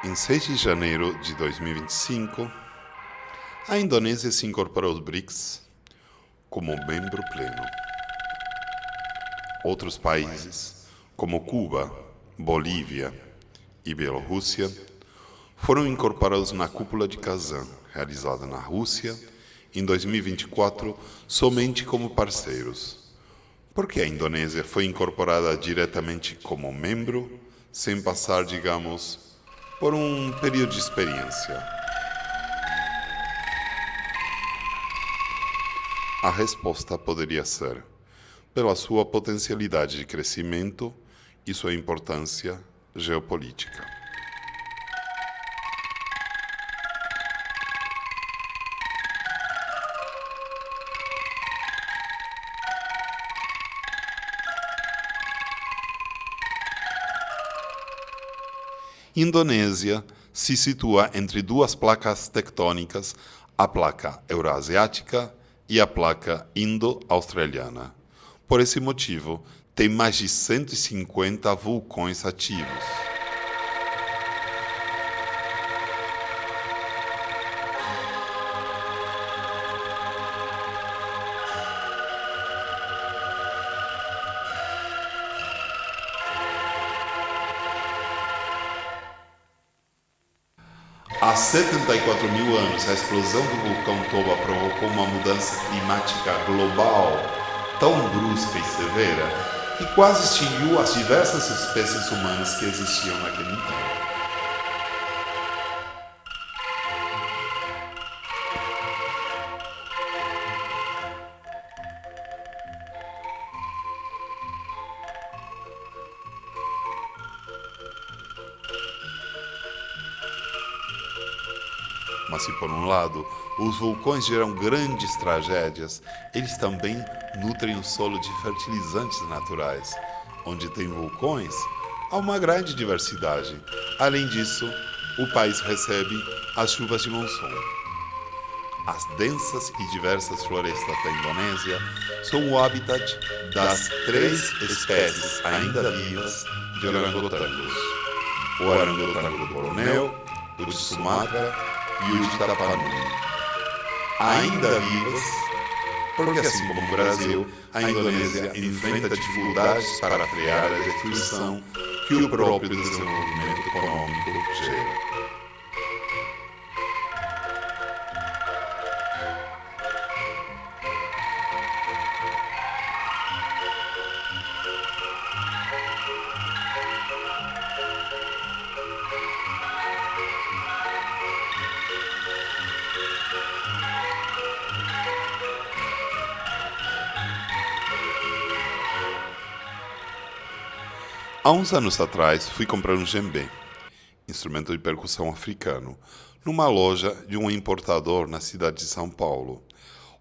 Em 6 de janeiro de 2025, a Indonésia se incorporou aos BRICS como membro pleno. Outros países, como Cuba, Bolívia e Bielorrússia, foram incorporados na Cúpula de Kazan, realizada na Rússia, em 2024, somente como parceiros. Por que a Indonésia foi incorporada diretamente como membro, sem passar, digamos, por um período de experiência? A resposta poderia ser pela sua potencialidade de crescimento e sua importância geopolítica. Indonésia se situa entre duas placas tectônicas, a placa euroasiática e a placa indo-australiana. Por esse motivo, tem mais de 150 vulcões ativos. Há 74 mil anos, a explosão do vulcão Toba provocou uma mudança climática global tão brusca e severa que quase extinguiu as diversas espécies humanas que existiam naquele tempo. Mas se por um lado os vulcões geram grandes tragédias, eles também nutrem o solo de fertilizantes naturais. Onde tem vulcões, há uma grande diversidade. Além disso, o país recebe as chuvas de monção. As densas e diversas florestas da Indonésia são o habitat das 3 espécies ainda vivas de orangotangos: o orangotango do Borneo, o de Sumatra e o de Tapanuli. Ainda vivas, porque assim como o Brasil, a Indonésia enfrenta dificuldades para frear a destruição que o próprio desenvolvimento econômico gera. Há uns anos atrás, fui comprar um djembe, instrumento de percussão africano, numa loja de um importador na cidade de São Paulo.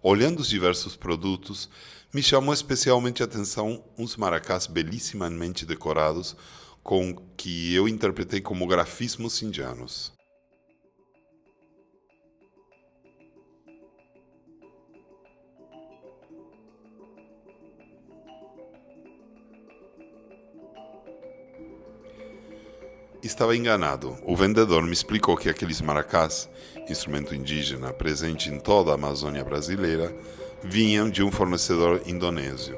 Olhando os diversos produtos, me chamou especialmente a atenção uns maracás belíssimamente decorados, com que eu interpretei como grafismos indianos. Estava enganado. O vendedor me explicou que aqueles maracás, instrumento indígena presente em toda a Amazônia brasileira, vinham de um fornecedor indonésio.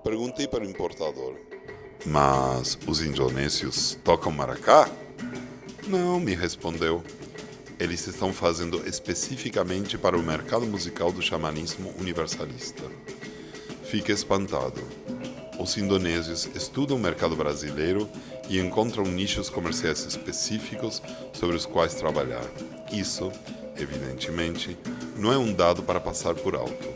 Perguntei para o importador: mas os indonésios tocam maracá? Não, me respondeu. Eles estão fazendo especificamente para o mercado musical do xamanismo universalista. Fiquei espantado. Os indonésios estudam o mercado brasileiro e encontram nichos comerciais específicos sobre os quais trabalhar. Isso, evidentemente, não é um dado para passar por alto.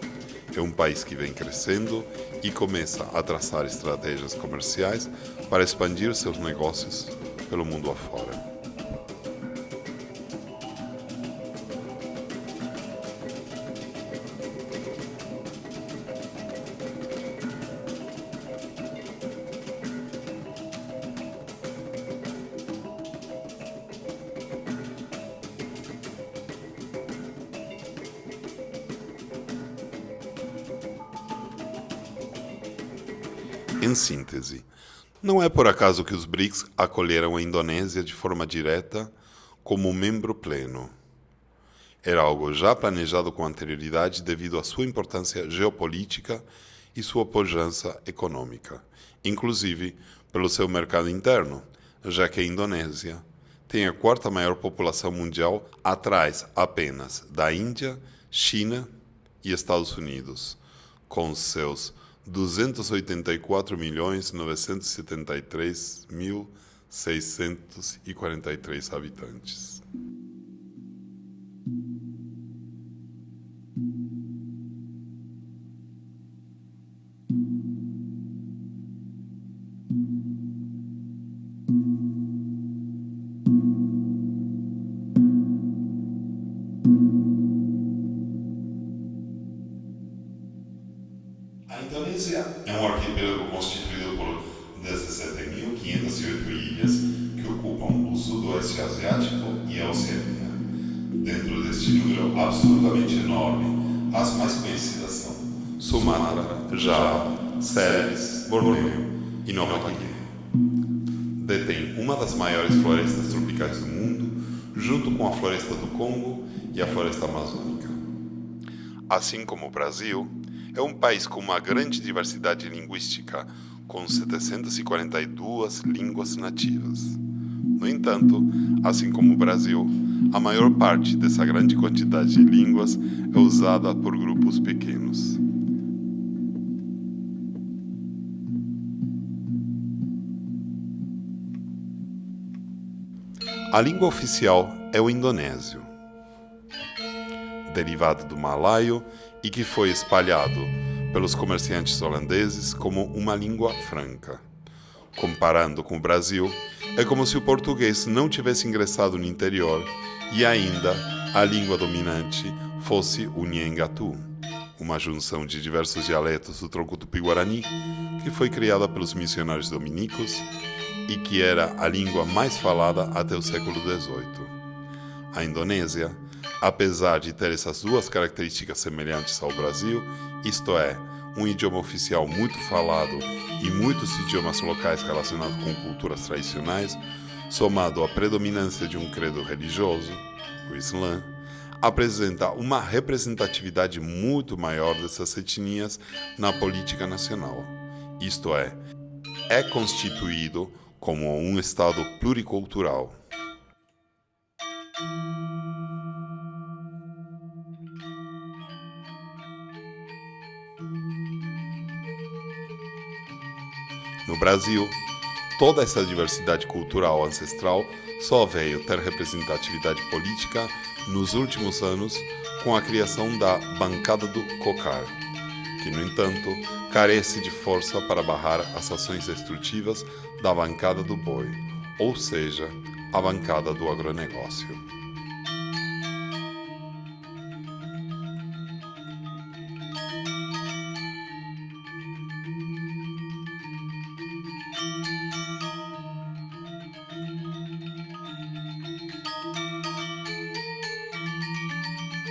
É um país que vem crescendo e começa a traçar estratégias comerciais para expandir seus negócios pelo mundo afora. Em síntese, Não é por acaso que os BRICS acolheram a Indonésia de forma direta como membro pleno. Era algo já planejado com anterioridade devido à sua importância geopolítica e sua pujança econômica, inclusive pelo seu mercado interno, já que a Indonésia tem a quarta maior população mundial atrás apenas da Índia, China e Estados Unidos, com seus 284.973.643 habitantes. A Indonésia é um arquipélago constituído por 17.508 ilhas que ocupam o sudoeste asiático e a Oceania. Dentro deste número absolutamente enorme, as mais conhecidas são Sumatra, Java, Celebes, Borneo e Nova Guiné. Detém uma das maiores florestas tropicais do mundo, junto com a floresta do Congo e a floresta amazônica. Assim como o Brasil, é um país com uma grande diversidade linguística, com 742 línguas nativas. No entanto, assim como o Brasil, a maior parte dessa grande quantidade de línguas é usada por grupos pequenos. A língua oficial é o indonésio, derivado do malaio e que foi espalhado pelos comerciantes holandeses como uma língua franca. Comparando com o Brasil, é como se o português não tivesse ingressado no interior e ainda a língua dominante fosse o Nhengatu, uma junção de diversos dialetos do tronco tupi-guarani que foi criada pelos missionários dominicos e que era a língua mais falada até o século XVIII. A Indonésia, apesar de ter essas duas características semelhantes ao Brasil, isto é, um idioma oficial muito falado e muitos idiomas locais relacionados com culturas tradicionais, somado à predominância de um credo religioso, o Islã, apresenta uma representatividade muito maior dessas etnias na política nacional. Isto é constituído como um Estado pluricultural. No Brasil, toda essa diversidade cultural ancestral só veio ter representatividade política nos últimos anos com a criação da Bancada do Cocar, que, no entanto, carece de força para barrar as ações destrutivas da Bancada do Boi, ou seja, a Bancada do Agronegócio.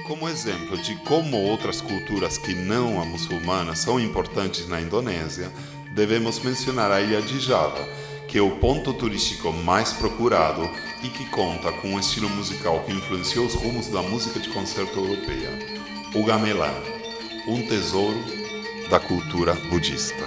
Como exemplo de como outras culturas que não a muçulmana são importantes na Indonésia, devemos mencionar a ilha de Java, que é o ponto turístico mais procurado e que conta com um estilo musical que influenciou os rumos da música de concerto europeia, o gamelan, um tesouro da cultura budista.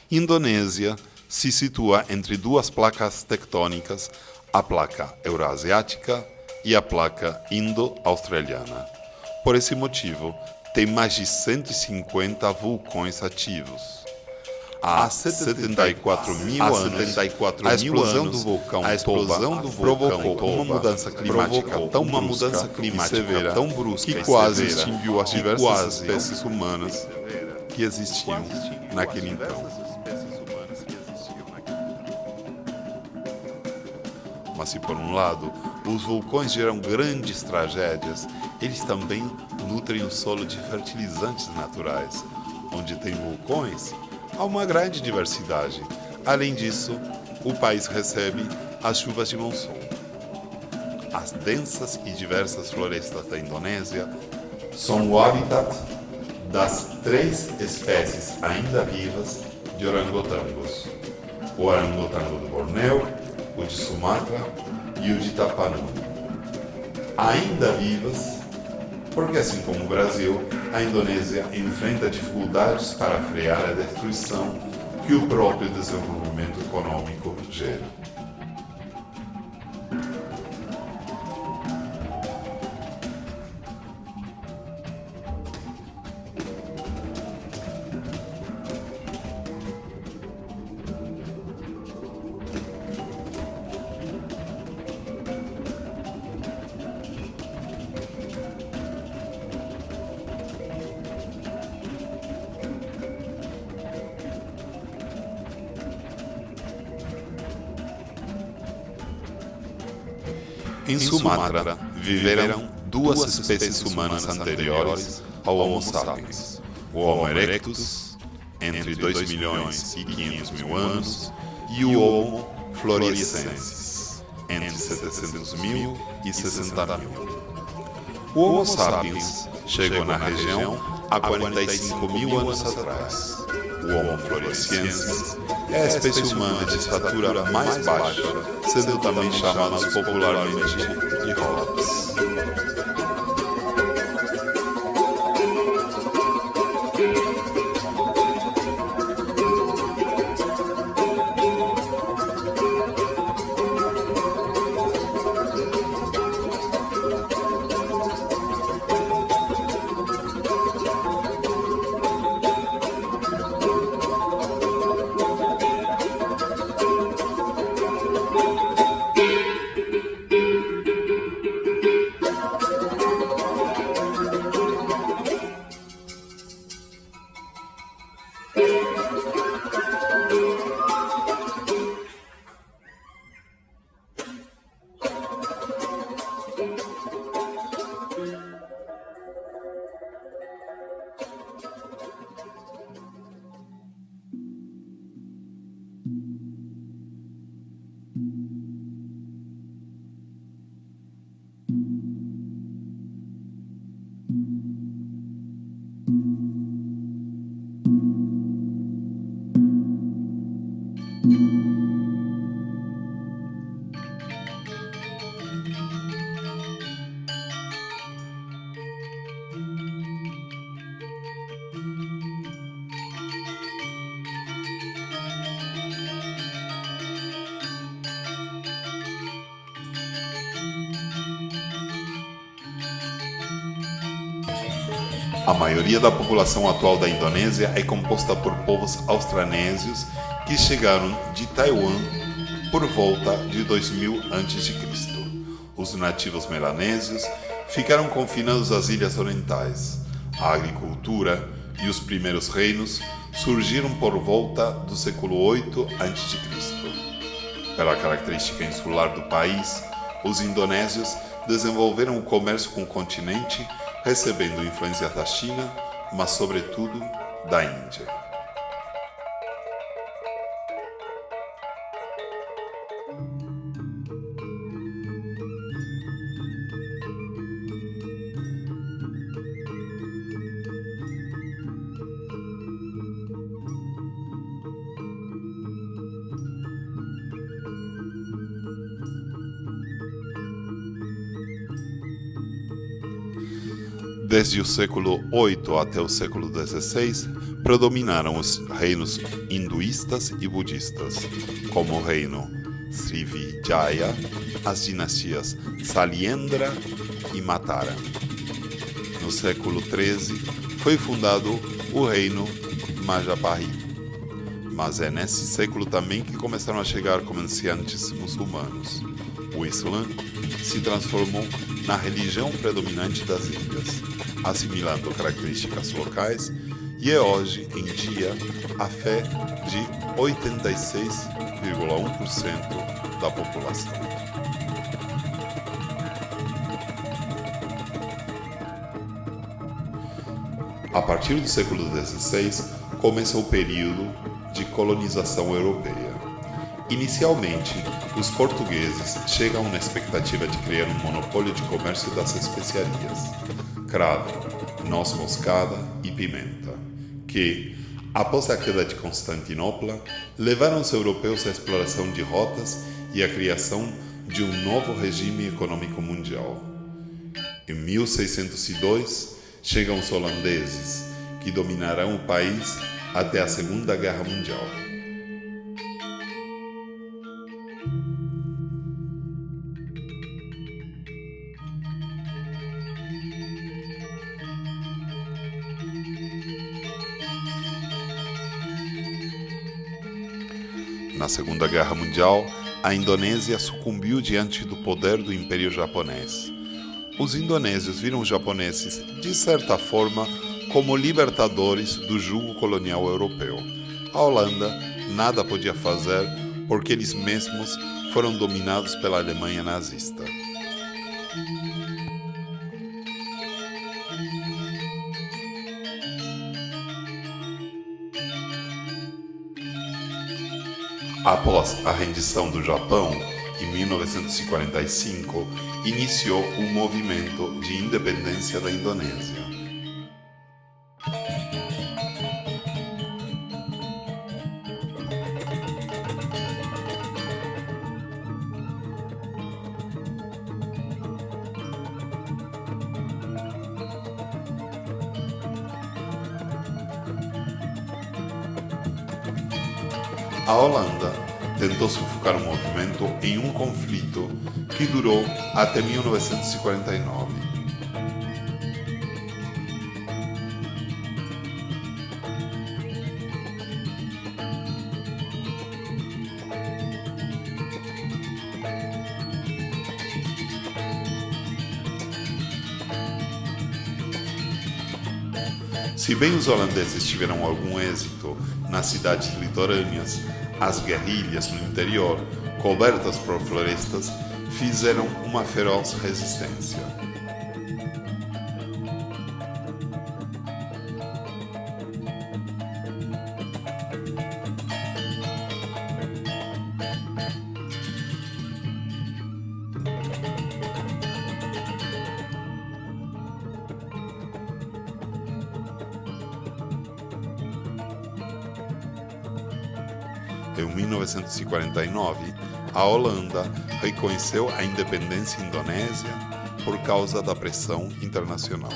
Indonésia se situa entre duas placas tectônicas, a placa euroasiática e a placa indo-australiana. Por esse motivo, tem mais de 150 vulcões ativos. Há 74 mil anos, a explosão do vulcão Toba provocou uma mudança climática tão brusca que quase extinguiu as diversas espécies humanas que existiam naquele então. Mas se por um lado os vulcões geram grandes tragédias, eles também nutrem o solo de fertilizantes naturais. Onde tem vulcões, há uma grande diversidade. Além disso, o país recebe as chuvas de monção. As densas e diversas florestas da Indonésia são o habitat das 3 espécies ainda vivas de orangotangos: o orangotango do Bornéu, o de Sumatra e o de Tapanuli. Ainda vivas, porque assim como o Brasil, a Indonésia enfrenta dificuldades para frear a destruição que o próprio desenvolvimento econômico gera. Em Sumatra, viveram 2 espécies humanas anteriores ao Homo sapiens: o Homo erectus, entre 2.500.000 anos, e o Homo floresiensis, entre 700.000 e 60.000. O Homo sapiens chegou na região há 45.000 anos atrás. O Homo floresiensis é a espécie humana de estatura mais baixa, sendo também chamados popularmente de hobbits. A maioria da população atual da Indonésia é composta por povos australésios que chegaram de Taiwan por volta de 2000 a.C. Os nativos melanésios ficaram confinados às ilhas orientais. A agricultura e os primeiros reinos surgiram por volta do século 8 a.C. Pela característica insular do país, os indonésios desenvolveram o comércio com o continente, recebendo influências da China, mas sobretudo da Índia. Desde o século VIII até o século XVI, predominaram os reinos hinduístas e budistas, como o reino Srivijaya, as dinastias Salyendra e Matara. No século XIII, foi fundado o reino Majapahit, mas é nesse século também que começaram a chegar comerciantes muçulmanos. O Islã se transformou na religião predominante das ilhas, assimilando características locais, e é hoje em dia a fé de 86,1% da população. A partir do século XVI, começa o período de colonização europeia. Inicialmente, os portugueses chegam na expectativa de criar um monopólio de comércio das especiarias, cravo, noz moscada e pimenta, que, após a queda de Constantinopla, levaram os europeus à exploração de rotas e à criação de um novo regime econômico mundial. Em 1602, chegam os holandeses, que dominarão o país até a Segunda Guerra Mundial. Na Segunda Guerra Mundial, a Indonésia sucumbiu diante do poder do Império Japonês. Os indonésios viram os japoneses, de certa forma, como libertadores do jugo colonial europeu. A Holanda nada podia fazer porque eles mesmos foram dominados pela Alemanha nazista. Após a rendição do Japão, em 1945, iniciou o movimento de independência da Indonésia. A Holanda tentou sufocar o movimento em um conflito que durou até 1949. Se bem os holandeses tiveram algum êxito nas cidades litorâneas, as guerrilhas no interior, cobertas por florestas, fizeram uma feroz resistência. Em 1949, a Holanda reconheceu a independência indonésia por causa da pressão internacional.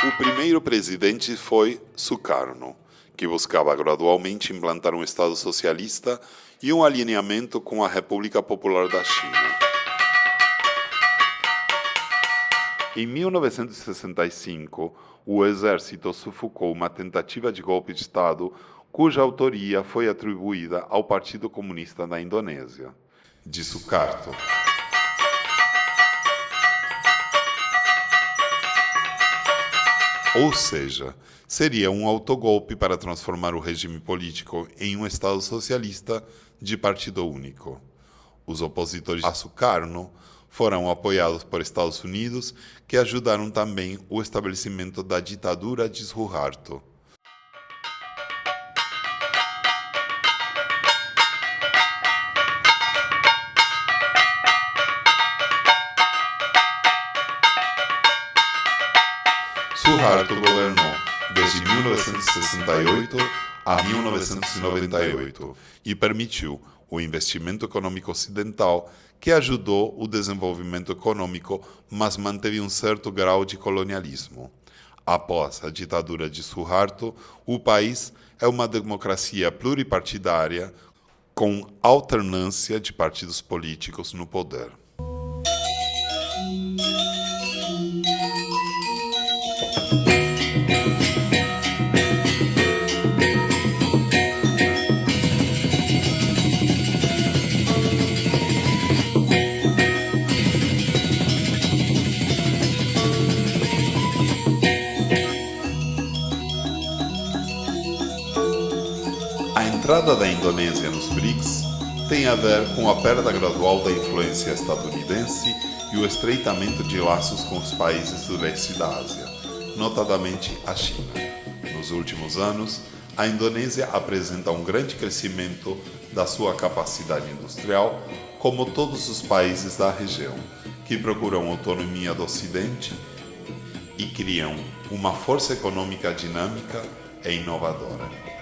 O primeiro presidente foi Sukarno, que buscava gradualmente implantar um Estado socialista e um alinhamento com a República Popular da China. Em 1965, o exército sufocou uma tentativa de golpe de Estado cuja autoria foi atribuída ao Partido Comunista da Indonésia, de Sukarno. Ou seja, seria um autogolpe para transformar o regime político em um Estado socialista de partido único. Os opositores a Sukarno foram apoiados por Estados Unidos, que ajudaram também o estabelecimento da ditadura de Suharto. Suharto governou desde 1968 a 1998 e permitiu o investimento econômico ocidental que ajudou o desenvolvimento econômico, mas manteve um certo grau de colonialismo. Após a ditadura de Suharto, o país é uma democracia pluripartidária com alternância de partidos políticos no poder. entrada da Indonésia nos BRICS tem a ver com a perda gradual da influência estadunidense e o estreitamento de laços com os países do leste da Ásia, notadamente a China. Nos últimos anos, a Indonésia apresenta um grande crescimento da sua capacidade industrial, como todos os países da região, que procuram autonomia do Ocidente e criam uma força econômica dinâmica e inovadora.